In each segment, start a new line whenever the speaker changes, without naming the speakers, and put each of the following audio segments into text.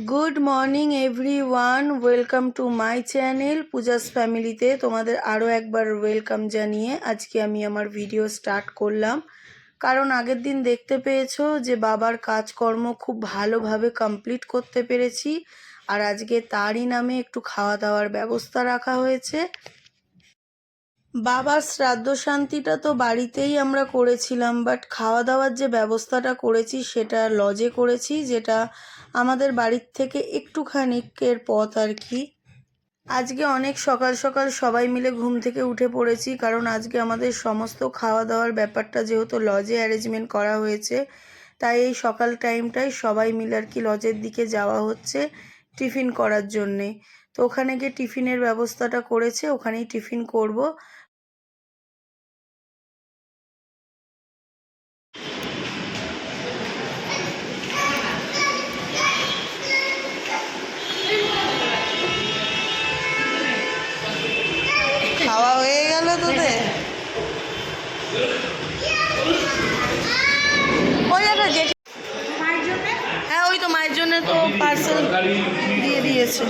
Good morning everyone, welcome to my channel Puja's ফ্যামিলিতে তোমাদের আরও একবার ওয়েলকাম জানিয়ে আজকে আমি আমার ভিডিও স্টার্ট করলাম। কারণ আগের দিন দেখতে পেয়েছো যে বাবার কাজকর্ম খুব ভালোভাবে কমপ্লিট করতে পেরেছি, আর আজকে তারই নামে একটু খাওয়া দাওয়ার ব্যবস্থা রাখা হয়েছে। বাবার শ্রাদ্ধ শান্তিটা তো বাড়িতেই আমরা করেছিলাম, বাট খাওয়া দাওয়ার যে ব্যবস্থাটা করেছি সেটা লজে করেছি, যেটা আমাদের বাড়ির থেকে একটুখানিকের পথ আর কি। আজকে অনেক সকাল সকাল সবাই মিলে ঘুম থেকে উঠে পড়েছি, কারণ আজকে আমাদের সমস্ত খাওয়া দাওয়ার ব্যাপারটা যেহেতু লজে অ্যারেঞ্জমেন্ট করা হয়েছে, তাই এই সকাল টাইমটাই সবাই মিলে আর কি লজের দিকে যাওয়া হচ্ছে টিফিন করার জন্যে। তো ওখানে গিয়ে টিফিনের ব্যবস্থাটা করেছে, ওখানেই টিফিন করব। খাওয়া হয়ে গেল তোদের? ওই একটা জেঠি, হ্যাঁ ওই তো মায়ের জন্য তো পার্সেল দিয়ে দিয়েছে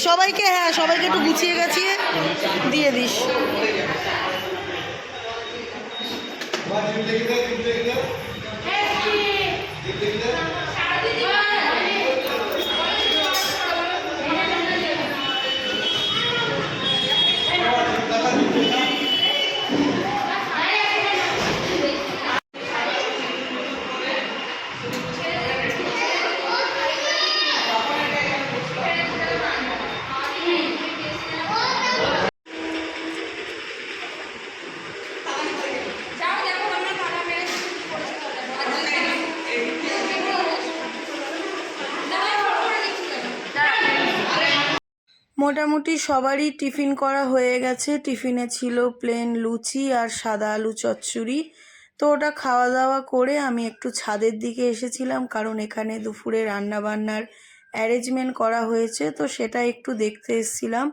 সবাইকে। হ্যাঁ সবাইকে একটু গুছিয়ে গাছিয়ে দিয়ে দিস। মোটামুটি সবারই টিফিন করা হয়ে গেছে। টিফিনে ছিল প্লেন লুচি আর সাদা আলু চচ্চড়ি। তো ওটা খাওয়া দাওয়া করে আমি একটু ছাদের দিকে এসেছিলাম, কারণ এখানে দুপুরে রান্না বান্নার অ্যারেঞ্জমেন্ট করা হয়েছে, তো সেটা একটু দেখতে এসেছিলাম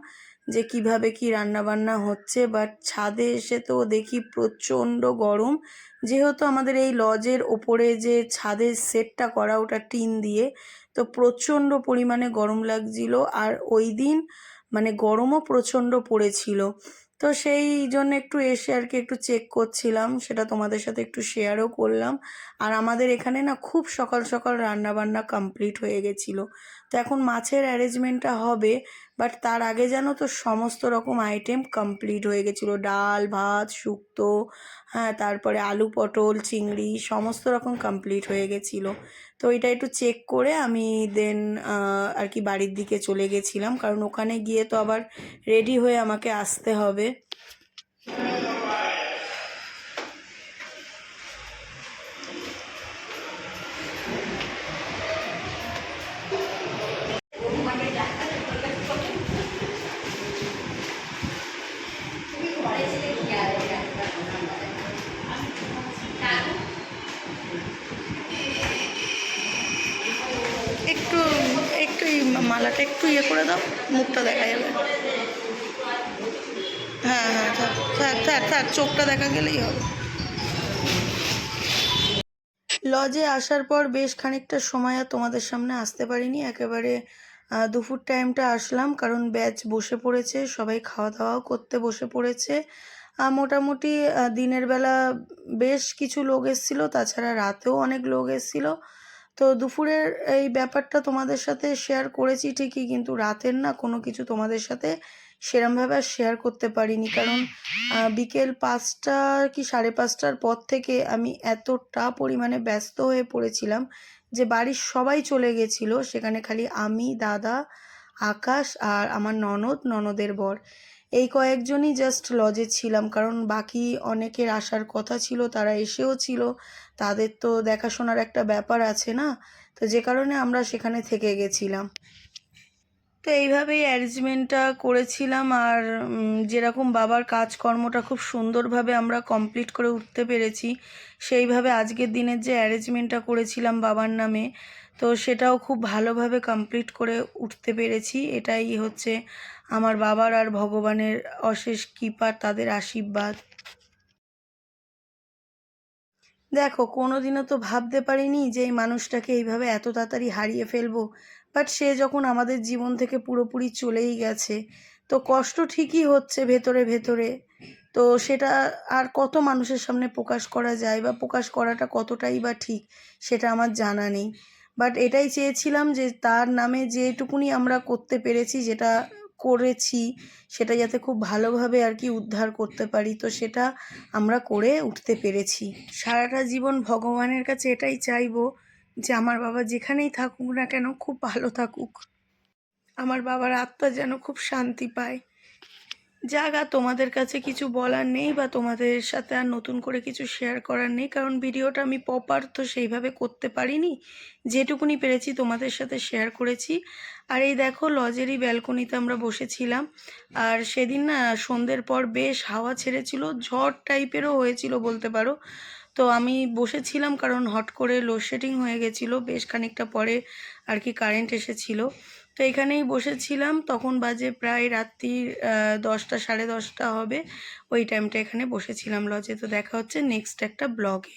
যে কিভাবে কি রান্না বান্না হচ্ছে। বাট ছাদে এসে তো দেখি প্রচণ্ড গরম, যেহেতু আমাদের এই লজের ওপরে যে ছাদের সেটটা করা ওটা টিন দিয়ে, তো প্রচণ্ড পরিমাণে গরম লাগছিল। আর ওই দিন মানে গরমও প্রচণ্ড পড়েছিল, তো সেই জন্য একটু এসে আর কি একটু চেক করছিলাম, সেটা তোমাদের সাথে একটু শেয়ারও করলাম। আর আমাদের এখানে না খুব সকাল সকাল রান্না বান্না কমপ্লিট হয়ে গেছিলো। তো এখন মাছের অ্যারেঞ্জমেন্টটা হবে, বাট তার আগে জানো তো সমস্ত রকম আইটেম কমপ্লিট হয়ে গেছিলো। ডাল ভাত শুক্তো, হ্যাঁ তারপরে আলু পটল চিংড়ি সমস্ত রকম কমপ্লিট হয়ে গেছিলো। তো এটা একটু চেক করে আমি দেন আর কি বাড়ির দিকে চলে গেছিলাম, কারণ ওখানে গিয়ে তো আবার রেডি হয়ে আমাকে আসতে হবে। একটু একটু এই মালাটা একটু ইয়ে করে দাও, মুখটা দেখা যাবে। হ্যাঁ হ্যাঁ থাক থাক থাক থাক, চোখটা দেখা গেলেই হবে। লজে আসার পর বেশ খানিকটা সময় আর তোমাদের সামনে আসতে পারিনি, একেবারে দুপুর টাইমটা আসলাম, কারণ ব্যাচ বসে পড়েছে, সবাই খাওয়া দাওয়াও করতে বসে পড়েছে। মোটামুটি দিনের বেলা বেশ কিছু লোক এসেছিলো, তাছাড়া রাতেও অনেক লোক এসেছিলো। তো দুপুরের এই ব্যাপারটা তোমাদের সাথে শেয়ার করেছি ঠিকই, কিন্তু রাতের না কোনো কিছু তোমাদের সাথে সেরমভাবে আর শেয়ার করতে পারিনি, কারণ বিকেল 5টা কি 5:30টার পর থেকে আমি এতটা পরিমাণে ব্যস্ত হয়ে পড়েছিলাম যে বাড়ির সবাই চলে গেছিলো, সেখানে খালি আমি, দাদা, আকাশ আর আমার ননদের বর, এই কয়েকজনই জাস্ট লজে ছিলাম। কারণ বাকি অনেকের আসার কথা ছিল, তারা এসেও ছিল, তাদের তো দেখাশোনার একটা ব্যাপার আছে না, তো যে কারণে আমরা সেখানে থেকে গেছিলাম। তো এইভাবেই অ্যারেঞ্জমেন্টটা করেছিলাম। আর যেরকম বাবার কাজকর্মটা খুব সুন্দরভাবে আমরা কমপ্লিট করে উঠতে পেরেছি, সেইভাবে আজকের দিনের যে অ্যারেঞ্জমেন্টটা করেছিলাম বাবার নামে, তো সেটাও খুব ভালোভাবে কমপ্লিট করে উঠতে পেরেছি। এটাই হচ্ছে আমার বাবার আর ভগবানের অশেষ কৃপা, তাদের আশীর্বাদ। দেখো কোনোদিনও তো ভাবতে পারিনি যে এই মানুষটাকে এইভাবে এত তাড়াতাড়ি হারিয়ে ফেলবো। বাট সে যখন আমাদের জীবন থেকে পুরোপুরি চলেই গেছে, তো কষ্ট ঠিকই হচ্ছে ভেতরে ভেতরে। তো সেটা আর কত মানুষের সামনে প্রকাশ করা যায় বা প্রকাশ করাটা কতটাই বা ঠিক, সেটা আমার জানা নেই। বাট এটাই চেয়েছিলাম যে তার নামে যেটুকুনি আমরা করতে পেরেছি, যেটা করেছি, সেটা যাতে খুব ভালোভাবে আর কি উদ্ধার করতে পারি, তো সেটা আমরা করে উঠতে পেরেছি। সারাটা জীবন ভগবানের কাছে এটাই চাইবো যে আমার বাবা যেখানেই থাকুক না কেন খুব ভালো থাকুক, আমার বাবার আত্মা যেন খুব শান্তি পায়। জাগা তোমাদের কাছে কিছু বলার নেই বা তোমাদের সাথে আর নতুন করে কিছু শেয়ার করার নেই, কারণ ভিডিওটা আমি প্রপার তো সেইভাবে করতে পারিনি। যেটুকুনি পেরেছি তোমাদের সাথে শেয়ার করেছি। আর এই দেখো লজেরই ব্যালকনিতে আমরা বসেছিলাম। আর সেদিন না সন্ধ্যের পর বেশ হাওয়া ছেড়েছিল, ঝড় টাইপেরও হয়েছিল বলতে পারো। তো আমি বসেছিলাম কারণ হট করে লোডশেডিং হয়ে গেছিলো বেশ খানিকটা পরে আর কি, কারেন্ট এসেছিলো। তো এখানেই বসেছিলাম, তখন বাজে প্রায় রাত্রির 10টা 10:30 হবে। ওই টাইমটা এখানে বসেছিলাম লজে। তো দেখা হচ্ছে নেক্সট একটা ব্লগে।